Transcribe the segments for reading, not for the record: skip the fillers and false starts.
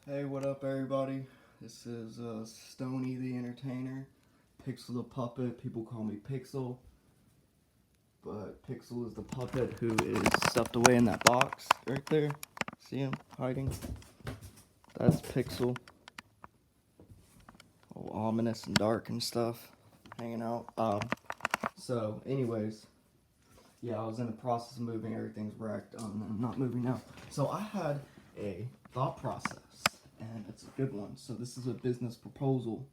Hey, what up, everybody? This is Stony the Entertainer, Pixel the Puppet. People call me Pixel, but Pixel is the puppet who is stuffed away in that box right there. See him hiding? That's Pixel. All ominous and dark and stuff, hanging out. So, anyways, yeah, I was in the process of moving. Everything's wrecked. I'm not moving now. So I had a thought process, and it's a good one. So this is a business proposal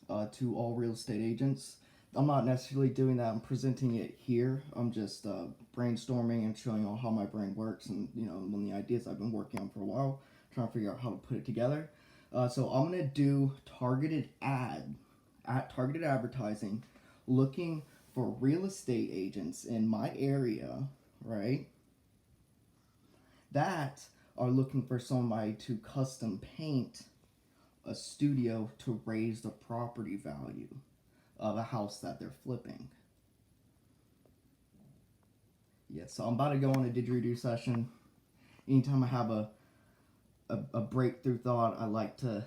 to all real estate agents. I'm not necessarily doing that. I'm presenting it here. I'm just brainstorming and showing all how my brain works, and one of the ideas I've been working on for a while, trying to figure out how to put it together. So I'm gonna do targeted advertising, looking for real estate agents in my area, right? That are looking for somebody to custom paint a studio to raise the property value of a house that they're flipping. Yeah, so I'm about to go on a didgeridoo session. Anytime I have a breakthrough thought, I like to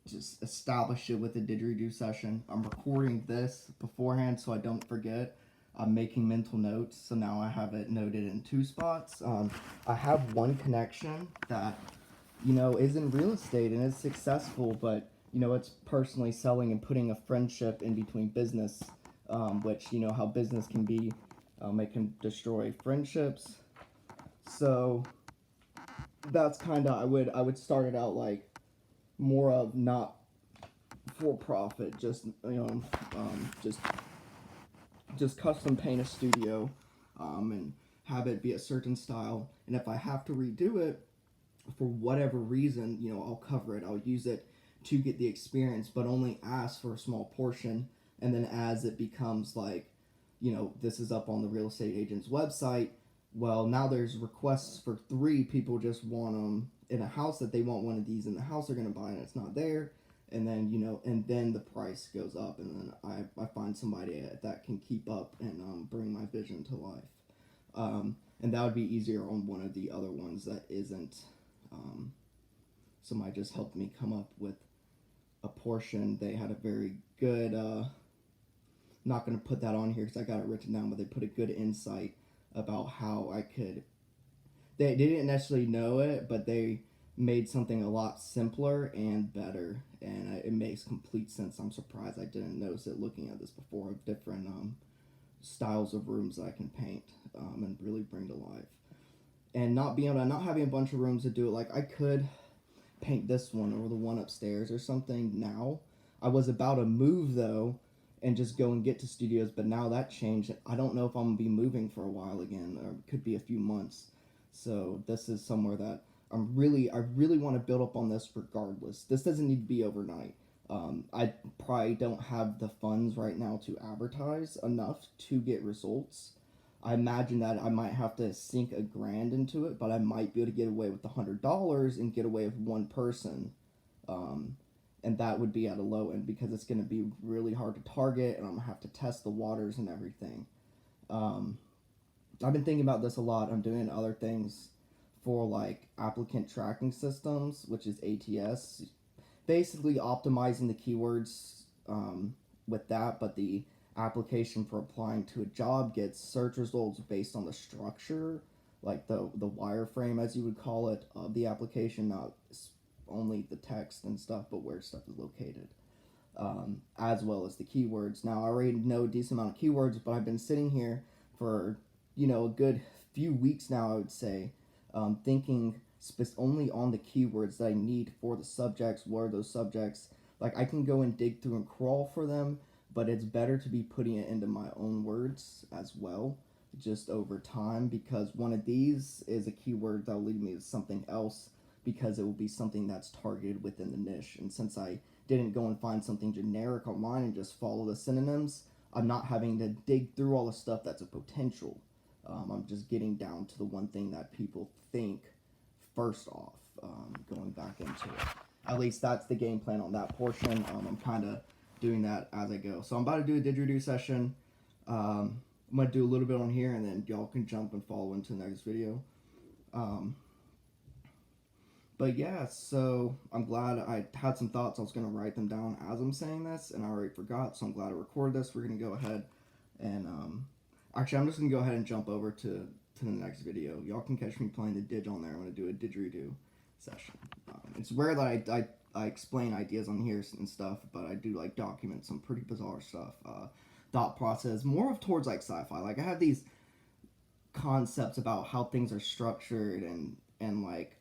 just establish it with a didgeridoo session. I'm recording this beforehand so I don't forget. I'm making mental notes, so now I have it noted in two spots. I have one connection that is in real estate and is successful, but it's personally selling and putting a friendship in between business, which how business can be. It can destroy friendships. So that's kind of I would start it out like more of not for profit, just just custom paint a studio, and have it be a certain style. And if I have to redo it for whatever reason, I'll cover it. I'll use it to get the experience, but only ask for a small portion. And then as it becomes like, this is up on the real estate agent's website. Well, now there's requests for 3 people just want them in a house that they want one of these in the house they're going to buy, and it's not there. And then and then the price goes up, and then I find somebody that can keep up and bring my vision to life. And that would be easier on one of the other ones that isn't. Somebody just helped me come up with a portion. They had a very good. Not going to put that on here because I got it written down, but they put a good insight about how I could. They didn't necessarily know it, but they made something a lot simpler and better, and it makes complete sense. I'm surprised I didn't notice it looking at this before, of different styles of rooms that I can paint and really bring to life. And not having a bunch of rooms to do it. Like, I could paint this one or the one upstairs or something now. I was about to move though and just go and get to studios, but now that changed. I don't know if I'm gonna be moving for a while again, or it could be a few months. So this is somewhere that I really want to build up on this regardless. This doesn't need to be overnight. I probably don't have the funds right now to advertise enough to get results. I imagine that I might have to sink $1,000 into it, but I might be able to get away with $100 and get away with one person. And that would be at a low end because it's going to be really hard to target, and I'm going to have to test the waters and everything. I've been thinking about this a lot. I'm doing other things for like applicant tracking systems, which is ATS. Basically optimizing the keywords with that, but the application for applying to a job gets search results based on the structure, like the wireframe, as you would call it, of the application, not only the text and stuff, but where stuff is located, as well as the keywords. Now, I already know a decent amount of keywords, but I've been sitting here for a good few weeks now, I would say, thinking only on the keywords that I need for the subjects. What are those subjects? Like, I can go and dig through and crawl for them, but it's better to be putting it into my own words as well, just over time, because one of these is a keyword that will lead me to something else, because it will be something that's targeted within the niche. And since I didn't go and find something generic online and just follow the synonyms, I'm not having to dig through all the stuff that's a potential. I'm just getting down to the one thing that people think first off, going back into it. At least that's the game plan on that portion. I'm kind of doing that as I go. So I'm about to do a didgeridoo session. I'm going to do a little bit on here, and then y'all can jump and follow into the next video. But yeah, so I'm glad I had some thoughts. I was going to write them down as I'm saying this, and I already forgot, so I'm glad I recorded this. We're going to go ahead and, actually, I'm just going to go ahead and jump over to the next video. Y'all can catch me playing the didge on there. I'm going to do a didgeridoo session. It's rare that I explain ideas on here and stuff, but I do, like, document some pretty bizarre stuff. Thought process, more of towards, like, sci-fi. Like, I have these concepts about how things are structured and like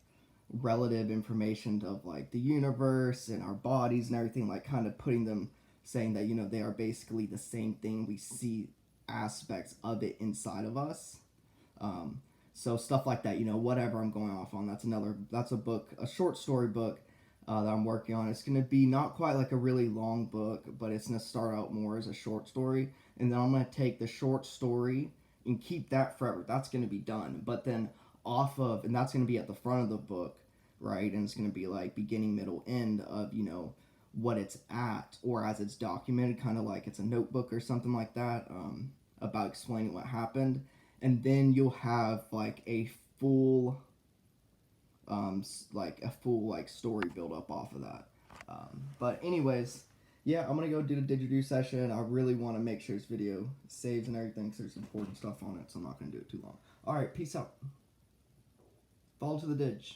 relative information of like the universe and our bodies and everything, like kind of putting them, saying that they are basically the same thing. We see aspects of it inside of us. So stuff like that, whatever I'm going off on, that's a book, a short story book that I'm working on. It's going to be not quite like a really long book, but it's going to start out more as a short story, and then I'm going to take the short story and keep that forever. That's going to be done. But then and that's going to be at the front of the book, right? And it's going to be like beginning, middle, end of, what it's at, or as it's documented, kind of like it's a notebook or something like that, about explaining what happened. And then you'll have like a full, like story build up off of that. But anyways, yeah, I'm gonna go do the didgeridoo session. I really want to make sure this video saves and everything, because there's important stuff on it, so I'm not gonna do it too long. All right, peace out. Fall to the didge.